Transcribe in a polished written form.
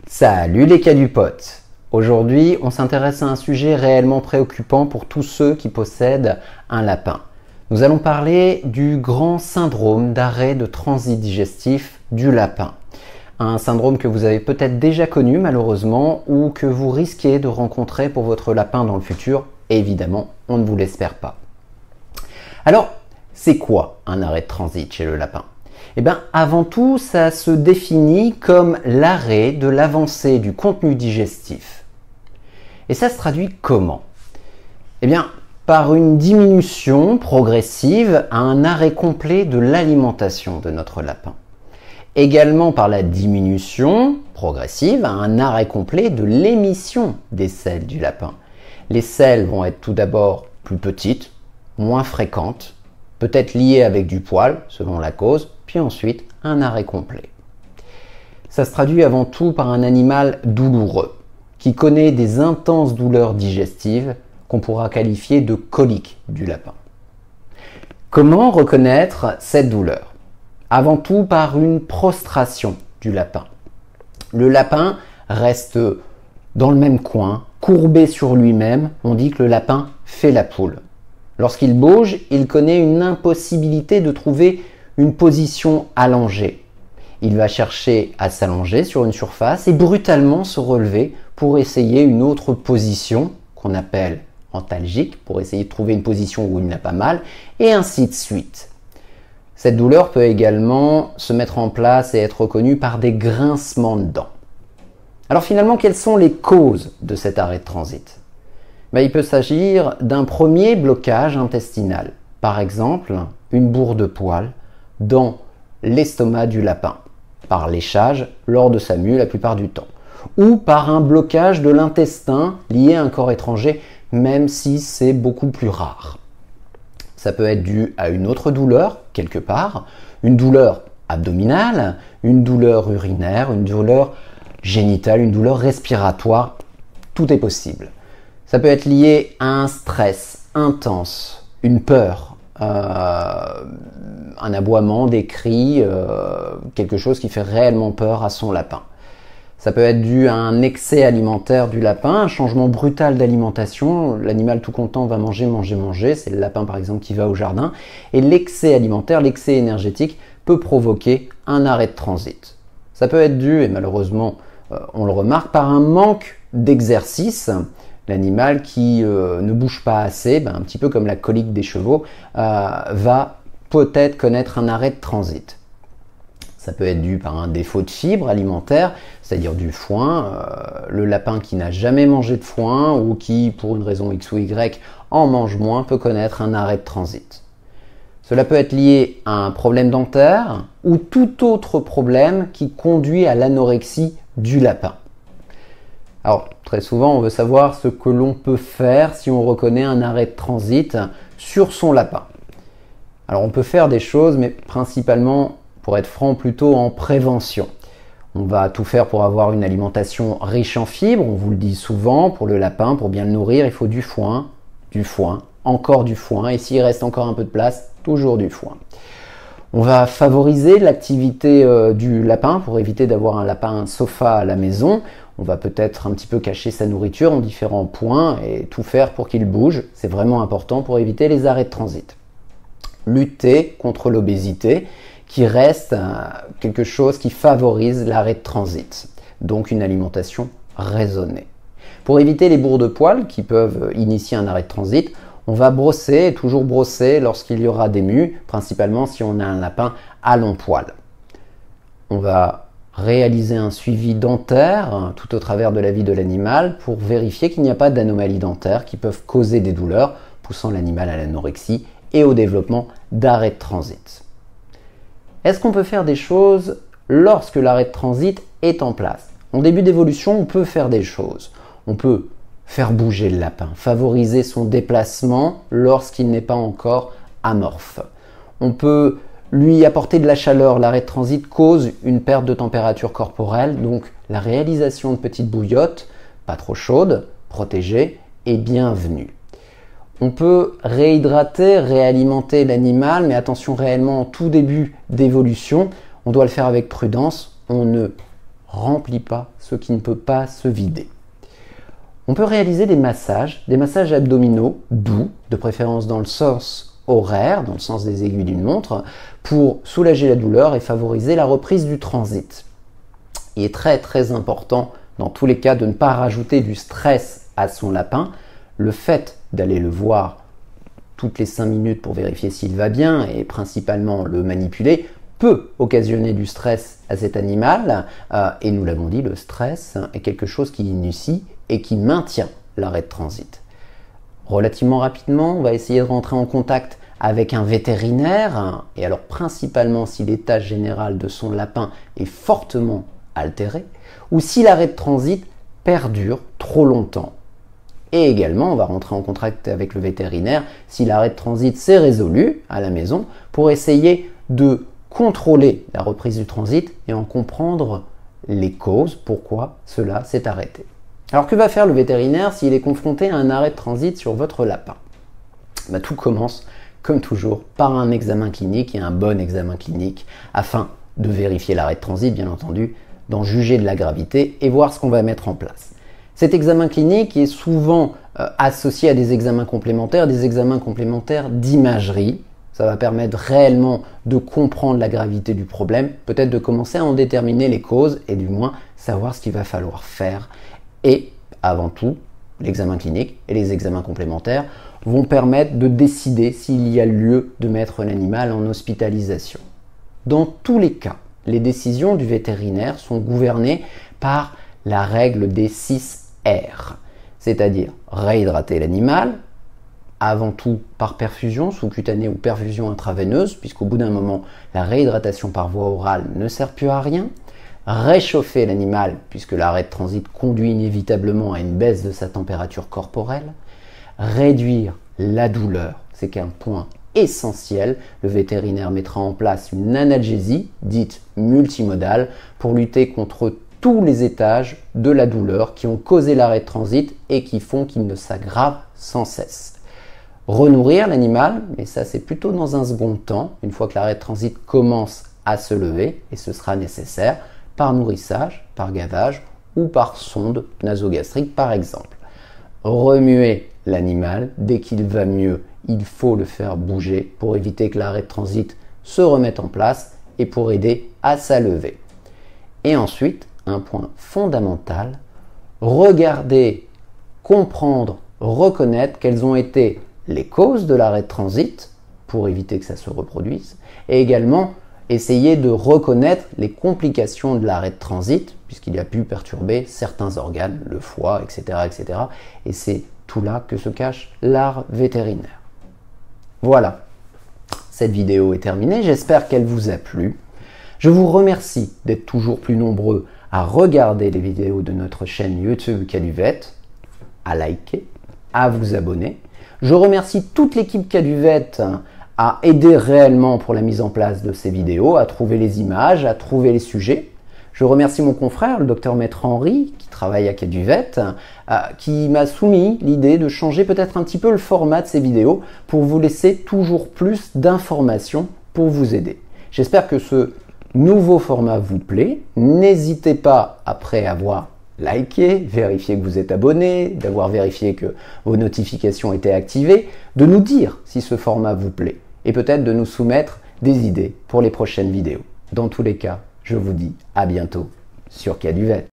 Salut les cadupotes! Aujourd'hui, on s'intéresse à un sujet réellement préoccupant pour tous ceux qui possèdent un lapin. Nous allons parler du grand syndrome d'arrêt de transit digestif du lapin. Un syndrome que vous avez peut-être déjà connu malheureusement ou que vous risquez de rencontrer pour votre lapin dans le futur. Et évidemment, on ne vous l'espère pas. Alors, c'est quoi un arrêt de transit chez le lapin? Eh bien, avant tout, ça se définit comme l'arrêt de l'avancée du contenu digestif. Et ça se traduit comment? Eh bien, par une diminution progressive à un arrêt complet de l'alimentation de notre lapin. Également par la diminution progressive à un arrêt complet de l'émission des selles du lapin. Les selles vont être tout d'abord plus petites, moins fréquentes, peut-être liées avec du poil, selon la cause, puis ensuite un arrêt complet. Ça se traduit avant tout par un animal douloureux, qui connaît des intenses douleurs digestives qu'on pourra qualifier de coliques du lapin. Comment reconnaître cette douleur? Avant tout par une prostration du lapin. Le lapin reste dans le même coin, courbé sur lui-même, on dit que le lapin fait la poule. Lorsqu'il bouge, il connaît une impossibilité de trouver une position allongée. Il va chercher à s'allonger sur une surface et brutalement se relever pour essayer une autre position qu'on appelle antalgique, pour essayer de trouver une position où il n'a pas mal, et ainsi de suite. Cette douleur peut également se mettre en place et être reconnue par des grincements de dents. Alors finalement, quelles sont les causes de cet arrêt de transit? Il peut s'agir d'un premier blocage intestinal, par exemple une bourre de poils dans l'estomac du lapin, par léchage lors de sa mue la plupart du temps, ou par un blocage de l'intestin lié à un corps étranger, même si c'est beaucoup plus rare. Ça peut être dû à une autre douleur, quelque part, une douleur abdominale, une douleur urinaire, une douleur génitale, une douleur respiratoire, tout est possible. Ça peut être lié à un stress intense, une peur, un aboiement, des cris, quelque chose qui fait réellement peur à son lapin. Ça peut être dû à un excès alimentaire du lapin, un changement brutal d'alimentation. L'animal tout content va manger, manger, manger. C'est le lapin par exemple qui va au jardin. Et l'excès alimentaire, l'excès énergétique peut provoquer un arrêt de transit. Ça peut être dû, et malheureusement on le remarque, par un manque d'exercice. L'animal qui ne bouge pas assez, un petit peu comme la colique des chevaux, va peut-être connaître un arrêt de transit. Ça peut être dû par un défaut de fibres alimentaires, c'est-à-dire du foin. Le lapin qui n'a jamais mangé de foin ou qui, pour une raison X ou Y, en mange moins, peut connaître un arrêt de transit. Cela peut être lié à un problème dentaire ou tout autre problème qui conduit à l'anorexie du lapin. Alors, très souvent, on veut savoir ce que l'on peut faire si on reconnaît un arrêt de transit sur son lapin. Alors, on peut faire des choses, mais principalement, pour être franc, plutôt en prévention. On va tout faire pour avoir une alimentation riche en fibres, on vous le dit souvent, pour le lapin, pour bien le nourrir, il faut du foin, encore du foin, et s'il reste encore un peu de place, toujours du foin. On va favoriser l'activité du lapin pour éviter d'avoir un lapin sofa à la maison. On va peut-être un petit peu cacher sa nourriture en différents points et tout faire pour qu'il bouge. C'est vraiment important pour éviter les arrêts de transit. Lutter contre l'obésité qui reste quelque chose qui favorise l'arrêt de transit. Donc une alimentation raisonnée. Pour éviter les bourres de poils qui peuvent initier un arrêt de transit, on va brosser, toujours brosser lorsqu'il y aura des mues, principalement si on a un lapin à long poil. On va réaliser un suivi dentaire tout au travers de la vie de l'animal pour vérifier qu'il n'y a pas d'anomalies dentaires qui peuvent causer des douleurs, poussant l'animal à l'anorexie et au développement d'arrêt de transit. Est-ce qu'on peut faire des choses lorsque l'arrêt de transit est en place? En début d'évolution, on peut faire des choses. On peut faire bouger le lapin, favoriser son déplacement lorsqu'il n'est pas encore amorphe. On peut lui apporter de la chaleur. L'arrêt de transit cause une perte de température corporelle, donc la réalisation de petites bouillottes, pas trop chaudes, protégées, est bienvenue. On peut réhydrater, réalimenter l'animal, mais attention réellement en tout début d'évolution, on doit le faire avec prudence. On ne remplit pas ce qui ne peut pas se vider. On peut réaliser des massages abdominaux doux, de préférence dans le sens horaire, dans le sens des aiguilles d'une montre, pour soulager la douleur et favoriser la reprise du transit. Il est très important dans tous les cas de ne pas rajouter du stress à son lapin. Le fait d'aller le voir toutes les 5 minutes pour vérifier s'il va bien et principalement le manipuler peut occasionner du stress à cet animal. Et nous l'avons dit, le stress est quelque chose qui initie et qui maintient l'arrêt de transit. Relativement rapidement, on va essayer de rentrer en contact avec un vétérinaire, et alors principalement si l'état général de son lapin est fortement altéré, ou si l'arrêt de transit perdure trop longtemps. Et également, on va rentrer en contact avec le vétérinaire si l'arrêt de transit s'est résolu à la maison, pour essayer de contrôler la reprise du transit et en comprendre les causes, pourquoi cela s'est arrêté. Alors que va faire le vétérinaire s'il est confronté à un arrêt de transit sur votre lapin? Tout commence, comme toujours, par un examen clinique et un bon examen clinique afin de vérifier l'arrêt de transit, bien entendu, d'en juger de la gravité et voir ce qu'on va mettre en place. Cet examen clinique est souvent associé à des examens complémentaires d'imagerie. Ça va permettre réellement de comprendre la gravité du problème, peut-être de commencer à en déterminer les causes et du moins savoir ce qu'il va falloir faire. Et avant tout, l'examen clinique et les examens complémentaires vont permettre de décider s'il y a lieu de mettre l'animal en hospitalisation. Dans tous les cas, les décisions du vétérinaire sont gouvernées par la règle des 6 R, c'est-à-dire réhydrater l'animal, avant tout par perfusion sous-cutanée ou perfusion intraveineuse, puisqu'au bout d'un moment, la réhydratation par voie orale ne sert plus à rien, réchauffer l'animal, puisque l'arrêt de transit conduit inévitablement à une baisse de sa température corporelle, réduire la douleur, c'est qu'un point essentiel, le vétérinaire mettra en place une analgésie, dite multimodale, pour lutter contre tous les étages de la douleur qui ont causé l'arrêt de transit et qui font qu'il ne s'aggrave sans cesse. Renourrir l'animal, mais ça c'est plutôt dans un second temps, une fois que l'arrêt de transit commence à se lever, et ce sera nécessaire, par nourrissage, par gavage ou par sonde nasogastrique par exemple. Remuer l'animal, dès qu'il va mieux, il faut le faire bouger pour éviter que l'arrêt de transit se remette en place et pour aider à sa levée. Et ensuite, un point fondamental, regarder, comprendre, reconnaître quelles ont été les causes de l'arrêt de transit pour éviter que ça se reproduise et également essayer de reconnaître les complications de l'arrêt de transit, puisqu'il a pu perturber certains organes, le foie, etc. etc. Et c'est tout là que se cache l'art vétérinaire. Voilà, cette vidéo est terminée, j'espère qu'elle vous a plu. Je vous remercie d'être toujours plus nombreux à regarder les vidéos de notre chaîne YouTube Caduvet, à liker, à vous abonner. Je remercie toute l'équipe Caduvet à aider réellement pour la mise en place de ces vidéos, à trouver les images, à trouver les sujets. Je remercie mon confrère, le docteur Maître Henri, qui travaille à Caduvet, qui m'a soumis l'idée de changer peut-être un petit peu le format de ces vidéos pour vous laisser toujours plus d'informations pour vous aider. J'espère que ce nouveau format vous plaît. N'hésitez pas, après avoir liké, vérifié que vous êtes abonné, d'avoir vérifié que vos notifications étaient activées, de nous dire si ce format vous plaît et peut-être de nous soumettre des idées pour les prochaines vidéos. Dans tous les cas, je vous dis à bientôt sur Caduvet.